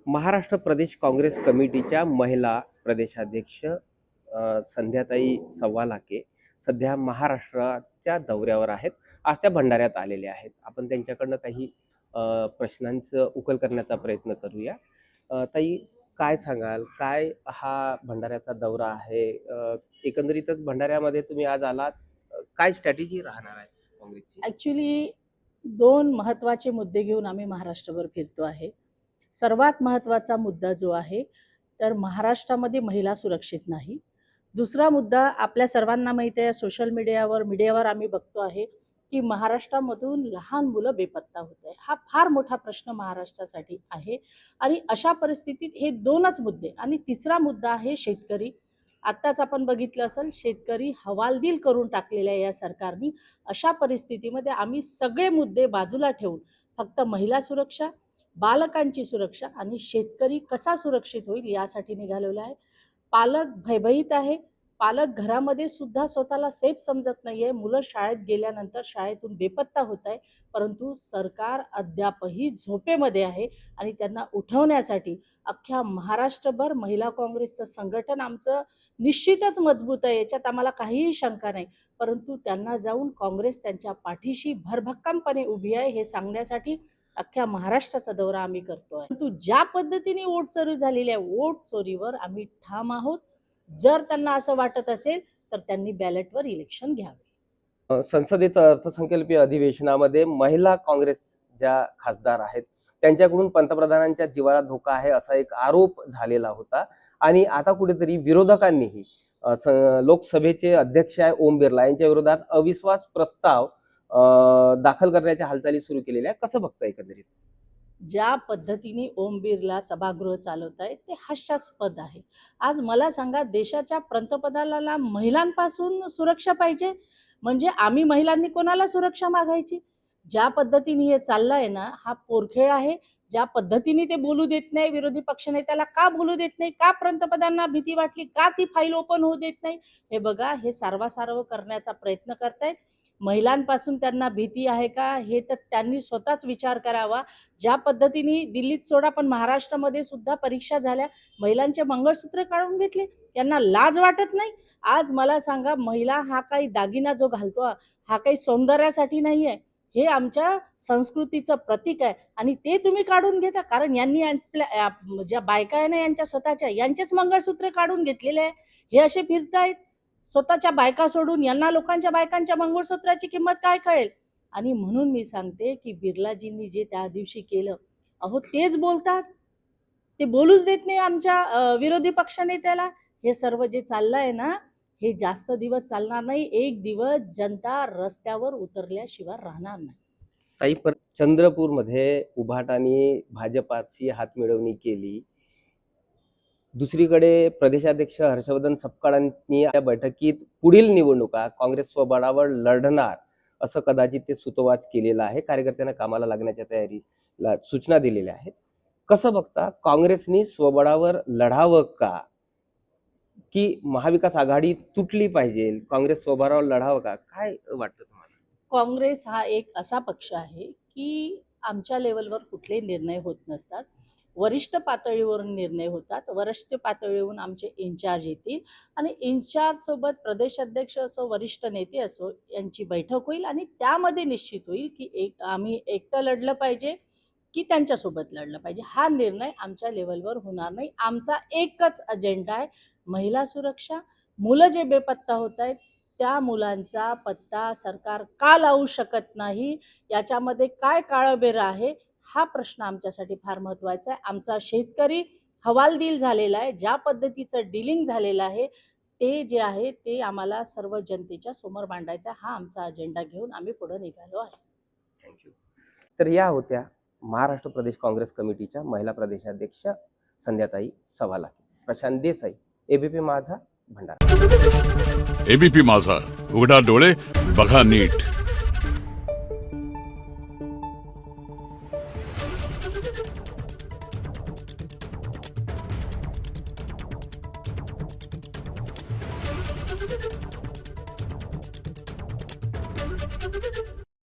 महाराष्ट्र प्रदेश काँग्रेस कमिटीच्या महिला प्रदेशाध्यक्ष संध्याताई सव्वालाके सध्या महाराष्ट्राच्या दौऱ्यावर आहेत. आज त्या भंडाऱ्यात आलेल्या आहेत. आपण त्यांच्याकडनं काही प्रश्नांचं उकल करण्याचा प्रयत्न करूया. ताई, काय सांगाल? काय हा भंडाऱ्याचा दौरा आहे? एकंदरीतच भंडाऱ्यामध्ये तुम्ही आज आलात, काय स्ट्रॅटेजी राहणार आहे काँग्रेसची? ॲक्च्युली 2 महत्त्वाचे मुद्दे घेऊन आम्ही महाराष्ट्रभर फिरतो आहे. सर्वात महत्त्वाचा मुद्दा जो आहे, तर महाराष्ट्रामध्ये महिला सुरक्षित नाही. दुसरा मुद्दा आपल्या सर्वांना माहीत आहे, सोशल मीडियावर आम्ही बघतो आहे की महाराष्ट्रामधून लहान मुलं बेपत्ता होत आहे. हा फार मोठा प्रश्न महाराष्ट्रासाठी आहे आणि अशा परिस्थितीत हे 2च मुद्दे. आणि तिसरा मुद्दा आहे शेतकरी. आत्ताच आपण बघितलं असेल, शेतकरी हवालदिल करून टाकलेल्या या सरकारने. अशा परिस्थितीमध्ये आम्ही सगळे मुद्दे बाजूला ठेवून फक्त महिला सुरक्षा, बालकांची सुरक्षा आणि शेतकरी कसा सुरक्षित होईल यासाठी निघालेलो आहे. पालक भयभीत आहे. पालक घरामध्ये सुद्धा स्वतःला सेफ समजत नाही आहे. मुलं शाळेत गेल्यानंतर शाळेतून बेपत्ता होत आहे, परंतु सरकार अद्यापही झोपेमध्ये आहे आणि त्यांना उठवण्यासाठी अख्ख्या महाराष्ट्रभर महिला काँग्रेसचं संघटन आमचं निश्चितच मजबूत आहे, याच्यात आम्हाला काहीही शंका नाही. परंतु त्यांना जाऊन काँग्रेस त्यांच्या पाठीशी भरभक्कमपणे उभी आहे हे सांगण्यासाठी अख्ख्या महाराष्ट्राचा दौरा आम्ही करतो आहे. परंतु ज्या पद्धतीने वोट चोरी झालेली आहे, वोट चोरीवर आम्ही ठाम आहोत. जर त्यांना असं वाटत असेल तर त्यांनी बॅलेटवर इलेक्शन घ्यावे. संसदेचं अर्थसंकल्पीय अधिवेशनामध्ये महिला काँग्रेस ज्या खासदार आहेत त्यांच्याकडून पंतप्रधानांच्या जीवाला धोका आहे असा एक आरोप झालेला होता. आणि आता कुठेतरी विरोधकांनीही लोकसभेचे अध्यक्ष आहे ओम बिर्ला यांच्या विरोधात अविश्वास प्रस्ताव दाखल करण्याच्या हालचाली सुरू केलेल्या आहे. कसं बघता एकंदरीत? ज्या पद्धतीने ओम बिर्ला सभागृह चालवत आहे ते हास्यास्पद आहे. आज मला सांगा, देशाच्या पंतप्रधानाला महिलांपासून सुरक्षा पाहिजे, म्हणजे आम्ही महिलांनी कोणाला सुरक्षा मागायची? ज्या पद्धतीने हे चाललं आहे ना, हा पोरखेळ आहे. ज्या पद्धतीने ते बोलू देत नाही, विरोधी पक्षनेत्याला का बोलू देत नाही, का पंतप्रधानांना भीती वाटली, का ती फाईल ओपन होऊ देत नाही, हे बघा, हे सारवासारव करण्याचा प्रयत्न करतायत. महिलांपासून त्यांना भीती आहे का, हे तर त्यांनी स्वतःच विचार करावा. ज्या पद्धतीने दिल्लीत सोडा, पण महाराष्ट्रामध्ये सुद्धा परीक्षा झाल्या, महिलांचे मंगळसूत्र काढून घेतले, त्यांना लाज वाटत नाही? आज मला सांगा, महिला हा काही दागिना जो घालतो हा काही सौंदर्यासाठी नाही आहे, हे आमच्या संस्कृतीचं प्रतीक आहे आणि ते तुम्ही काढून घेता. कारण यांनी आपल्या ज्या बायका आहे ना, यांच्या स्वतःच्या, यांचेच मंगळसूत्र काढून घेतलेले आहे. हे असे फिरतायत स्वतःच्या बायका सोडून. यांना लोकांच्या बायकांच्या मंगळसूत्राची किंमत काय कळेल? आणि म्हणून मी सांगते की बिर्लाजींनी जे त्या दिवशी केलं, अहो तेच बोलतात, ते बोलूच देत नाही आमच्या विरोधी पक्षनेत्याला. हे सर्व जे चाललं आहे ना, हे जास्त दिवस चालणार नाही. एक दिवस जनता रस्त्यावर उतरल्याशिवाय राहणार नाही. ताई, चंद्रपूरमध्ये उभाटाने भाजपाची हातमिळवणी केली. दुसरीकडे प्रदेशाध्यक्ष हर्षवर्धन सपकाळांनी या बैठकीत पुढील निवडणुका काँग्रेस स्वबळावर लढणार असं कदाचित ते सुतोवाच केलेला आहे. कार्यकर्त्यांना कामाला लागण्याच्या तयारीला सूचना दिलेल्या आहेत. कसं बघता, काँग्रेसनी स्वबळावर लढावं का, की महाविकास आघाडी तुटली पाहिजे, काँग्रेस स्वबळावर लढावं का? काय वाटतं तुम्हाला? काँग्रेस हा एक असा पक्ष आहे की आमच्या लेवलवर कुठले निर्णय होत नसतात, वरिष्ठ पातळीवरून निर्णय होतात. वरिष्ठ पातळीवरून आमचे इन्चार्ज येतील आणि इन्चार्जसोबत प्रदेशाध्यक्ष असो, वरिष्ठ नेते असो, यांची बैठक होईल आणि त्यामध्ये निश्चित होईल की आम्ही एकटं लढलं पाहिजे की त्यांच्यासोबत लढलं पाहिजे. हा निर्णय आमच्या लेवलवर होणार नाही. आमचा एकच अजेंडा आहे, महिला सुरक्षा. मुलं जे बेपत्ता होत आहेत त्या मुलांचा पत्ता सरकार का लावू शकत नाही, याच्यामध्ये काय काळबेर आहे, हा प्रश्न आमच्यासाठी फार महत्त्वाचा आहे. आमचा शेतकरी हवालदिल झालेला आहे. ज्या पद्धतीचं डीलिंग झालेलं आहे ते जे आहे ते आम्हाला सर्व जनतेच्या समोर मांडायचा, हा आमचा अजेंडा घेऊन आम्ही पुढे निघालो आहे. थँक्यू. तर या होत्या महाराष्ट्र प्रदेश काँग्रेस कमिटीच्या महिला प्रदेशाध्यक्ष संध्याताई सव्वालाके. प्रशांत देसाई, एबीपी माझा, भंडारा. एबीपी माझा, उघडा डोळे बघा नीट.